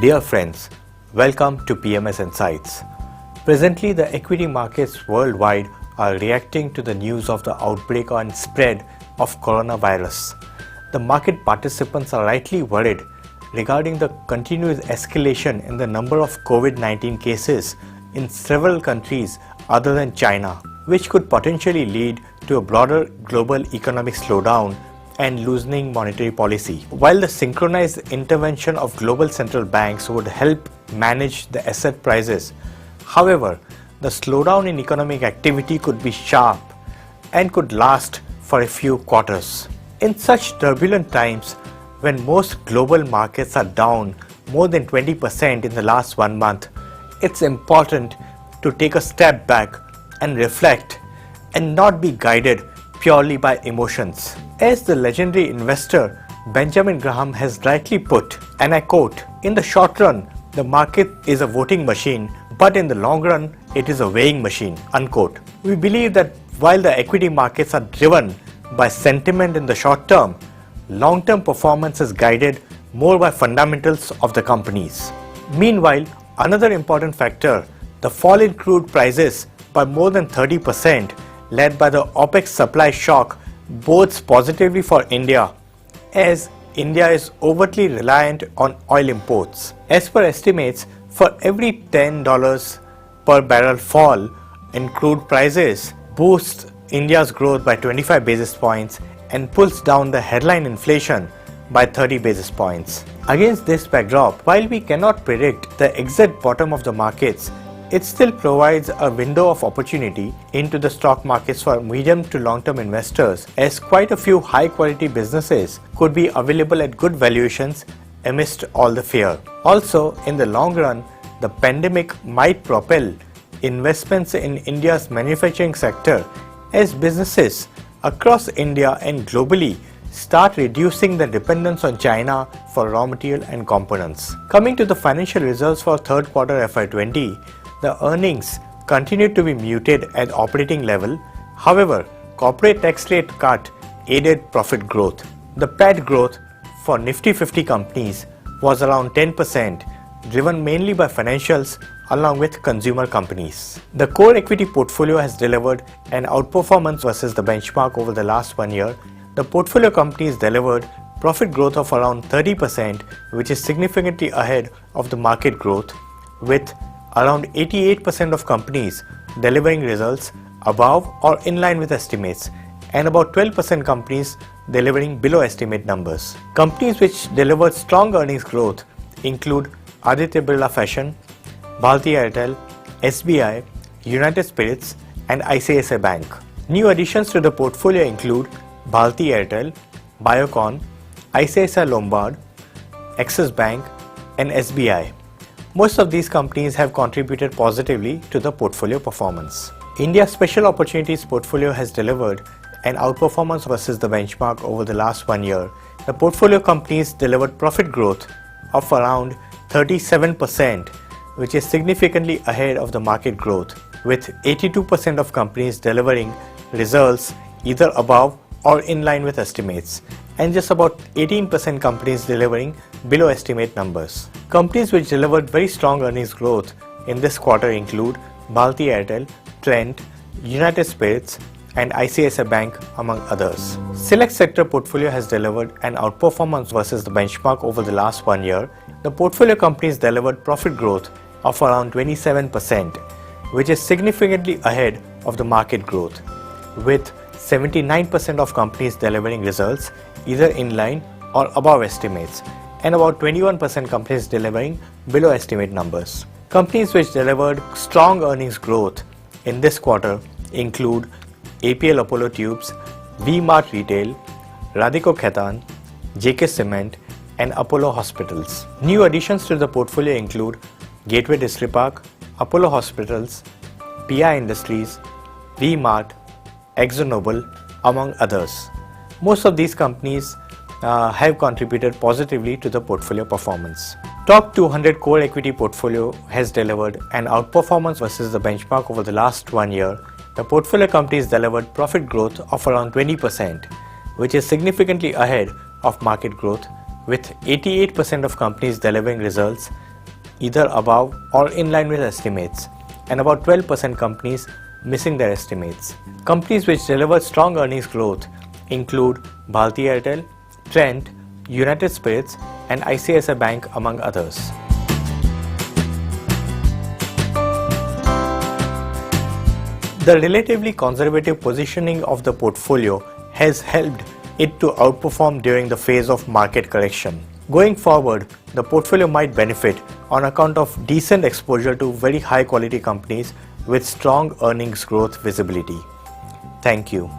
Dear friends, welcome to PMS Insights. Presently, the equity markets worldwide are reacting to the news of the outbreak and spread of coronavirus. The market participants are rightly worried regarding the continuous escalation in the number of COVID-19 cases in several countries other than China, which could potentially lead to a broader global economic slowdown and loosening monetary policy. While the synchronized intervention of global central banks would help manage the asset prices, however, the slowdown in economic activity could be sharp and could last for a few quarters. In such turbulent times, when most global markets are down more than 20% in the last 1 month, it's important to take a step back and reflect and not be guided purely by emotions. As the legendary investor Benjamin Graham has rightly put, and I quote, "In the short run, the market is a voting machine, but in the long run, it is a weighing machine," unquote. We believe that while the equity markets are driven by sentiment in the short term, long-term performance is guided more by fundamentals of the companies. Meanwhile, another important factor, the fall in crude prices by more than 30%, led by the OPEC supply shock, bodes positively for India, as India is overtly reliant on oil imports. As per estimates, for every $10 per barrel fall in crude prices boosts India's growth by 25 basis points and pulls down the headline inflation by 30 basis points. Against this backdrop, while we cannot predict the exact bottom of the markets, it still provides a window of opportunity into the stock markets for medium to long-term investors, as quite a few high-quality businesses could be available at good valuations amidst all the fear. Also, in the long run, the pandemic might propel investments in India's manufacturing sector as businesses across India and globally start reducing the dependence on China for raw material and components. Coming to the financial results for third quarter FY20, the earnings continued to be muted at operating level. However, corporate tax rate cut aided profit growth. The PAT growth for Nifty 50 companies was around 10%, driven mainly by financials along with consumer companies. The core equity portfolio has delivered an outperformance versus the benchmark over the last 1 year. The portfolio companies delivered profit growth of around 30%, which is significantly ahead of the market growth, with around 88% of companies delivering results above or in line with estimates, and about 12% companies delivering below estimate numbers. Companies which delivered strong earnings growth include Aditya Birla Fashion, Bharti Airtel, SBI, United Spirits, and ICICI Bank. New additions to the portfolio include Bharti Airtel, Biocon, ICICI Lombard, Axis Bank, and SBI. Most of these companies have contributed positively to the portfolio performance. India's Special Opportunities portfolio has delivered an outperformance versus the benchmark over the last 1 year. The portfolio companies delivered profit growth of around 37%, which is significantly ahead of the market growth, with 82% of companies delivering results either above or in line with estimates, and just about 18% companies delivering below estimate numbers. Companies which delivered very strong earnings growth in this quarter include Bharti Airtel, Trent, United Spirits, and ICICI Bank, among others. Select sector portfolio has delivered an outperformance versus the benchmark over the last 1 year. The portfolio companies delivered profit growth of around 27%, which is significantly ahead of the market growth, with 79% of companies delivering results either in line or above estimates, and about 21% companies delivering below estimate numbers. Companies which delivered strong earnings growth in this quarter include APL Apollo Tubes, V-Mart Retail, Radhiko Khaitan, JK Cement, and Apollo Hospitals. New additions to the portfolio include Gateway Distripark, Apollo Hospitals, PI Industries, V-Mart, ExxonMobil, among others. Most of these companies have contributed positively to the portfolio performance. Top 200 core equity portfolio has delivered an outperformance versus the benchmark over the last 1 year. The portfolio companies delivered profit growth of around 20%, which is significantly ahead of market growth, with 88% of companies delivering results either above or in line with estimates, and about 12% companies missing their estimates. Companies which delivered strong earnings growth include Bharti Airtel, Trent, United Spirits, and ICICI Bank, among others. The relatively conservative positioning of the portfolio has helped it to outperform during the phase of market correction. Going forward, the portfolio might benefit on account of decent exposure to very high quality companies with strong earnings growth visibility. Thank you.